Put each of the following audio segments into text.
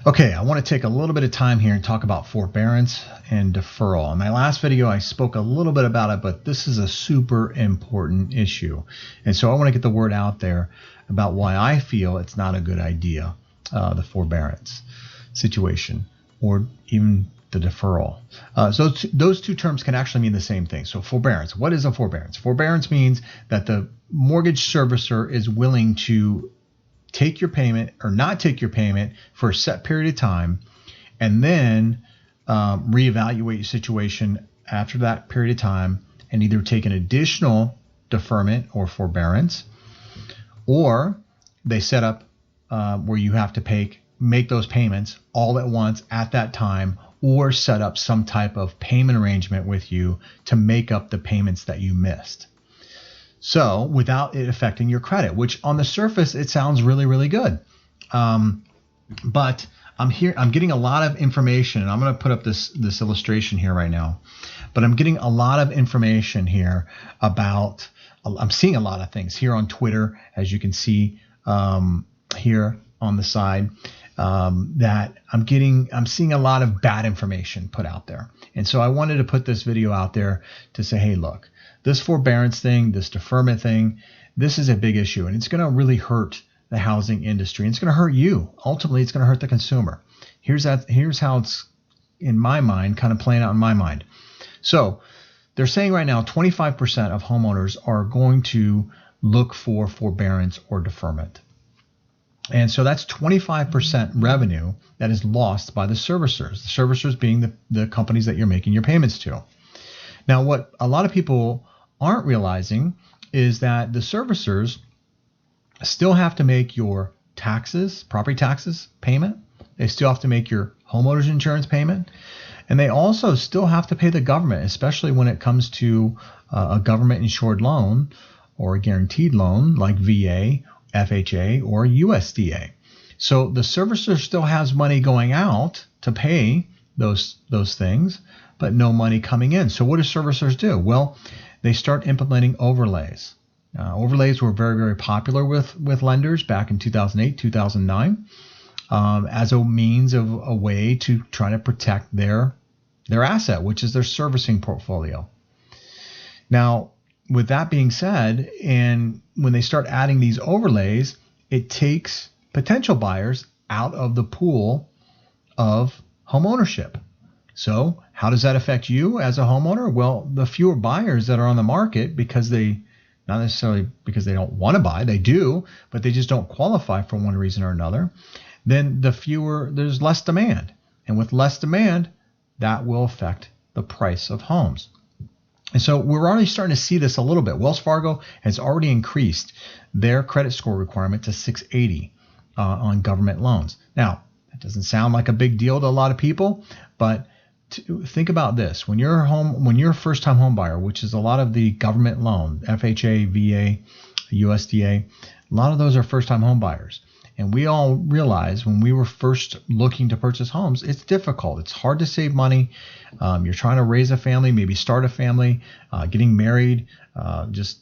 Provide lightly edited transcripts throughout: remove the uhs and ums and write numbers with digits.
Okay, I want to take a little bit of time here and talk about forbearance and deferral. In my last video, I spoke a little bit about it, but this is a super important issue. And so I want to get the word out there about why I feel it's not a good idea, the forbearance situation, or even the deferral. So those two terms can actually mean the same thing. So forbearance, what is a forbearance? Forbearance means that the mortgage servicer is willing to take your payment or not take your payment for a set period of time, and then reevaluate your situation after that period of time and either take an additional deferment or forbearance, or they set up where you have to make those payments all at once at that time, or set up some type of payment arrangement with you to make up the payments that you missed. So without it affecting your credit, which on the surface, it sounds really, really good. But I'm getting a lot of information, and I'm going to put up this illustration here right now, but I'm getting a lot of information here about, I'm seeing a lot of things here on Twitter, as you can see here on the side, that I'm seeing a lot of bad information put out there. And so I wanted to put this video out there to say, hey, look, this forbearance thing, this deferment thing, this is a big issue, and it's going to really hurt the housing industry. And it's going to hurt you. Ultimately, it's going to hurt the consumer. Here's how it's, in my mind, kind of playing out in my mind. So they're saying right now 25% of homeowners are going to look for forbearance or deferment. And so that's 25% revenue that is lost by the servicers being the companies that you're making your payments to. Now, what a lot of people aren't realizing is that the servicers still have to make your taxes, property taxes payment. They still have to make your homeowner's insurance payment. And they also still have to pay the government, especially when it comes to a government insured loan or a guaranteed loan like VA, FHA, or USDA. So the servicer still has money going out to pay those things, but no money coming in. So what do servicers do? Well, they start implementing overlays. Overlays were very, very popular with lenders back in 2008, 2009, as a means of a way to try to protect their asset, which is their servicing portfolio. Now, with that being said, and when they start adding these overlays, it takes potential buyers out of the pool of homeownership. So how does that affect you as a homeowner? Well, the fewer buyers that are on the market, because not necessarily because they don't want to buy, they do, but they just don't qualify for one reason or another, then there's less demand. And with less demand, that will affect the price of homes. And so we're already starting to see this a little bit. Wells Fargo has already increased their credit score requirement to 680 on government loans. Now, that doesn't sound like a big deal to a lot of people, but think about this. When you're a first-time home buyer, which is a lot of the government loan, FHA, VA, USDA, a lot of those are first-time home buyers. And we all realize when we were first looking to purchase homes, it's difficult. It's hard to save money. You're trying to raise a family, maybe start a family, getting married, just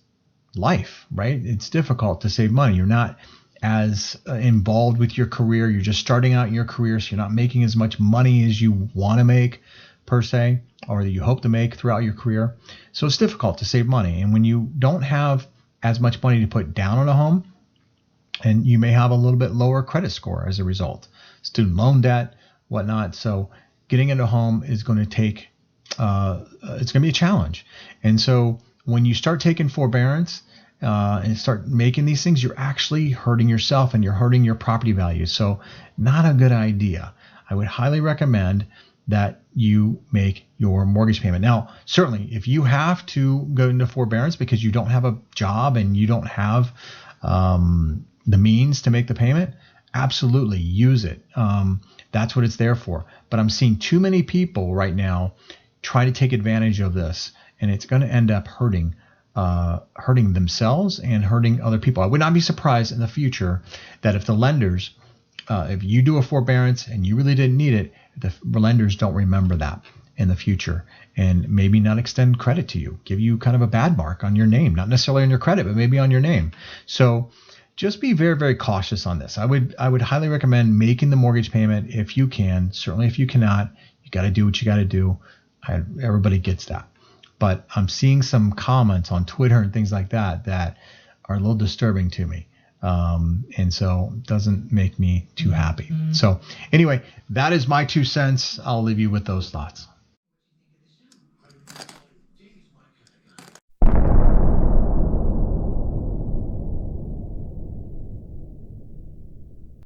life, right? It's difficult to save money. You're not as involved with your career. You're just starting out in your career, so you're not making as much money as you want to make per se, or that you hope to make throughout your career. So it's difficult to save money. And when you don't have as much money to put down on a home, and you may have a little bit lower credit score as a result, student loan debt, whatnot. So getting into a home is going to take, it's going to be a challenge. And so when you start taking forbearance and start making these things, you're actually hurting yourself and you're hurting your property value. So not a good idea. I would highly recommend that you make your mortgage payment. Now, certainly, if you have to go into forbearance because you don't have a job and you don't have the means to make the payment, absolutely use it. That's what it's there for. But I'm seeing too many people right now try to take advantage of this, and it's going to end up hurting themselves and hurting other people. I would not be surprised in the future that if the lenders, if you do a forbearance and you really didn't need it, the lenders don't remember that in the future and maybe not extend credit to you, give you kind of a bad mark on your name, not necessarily on your credit, but maybe on your name. So just be very, very cautious on this. I would highly recommend making the mortgage payment if you can. Certainly if you cannot, you got to do what you got to do. Everybody gets that. But I'm seeing some comments on Twitter and things like that are a little disturbing to me. And so it doesn't make me too happy. So anyway, that is my 2 cents. I'll leave you with those thoughts.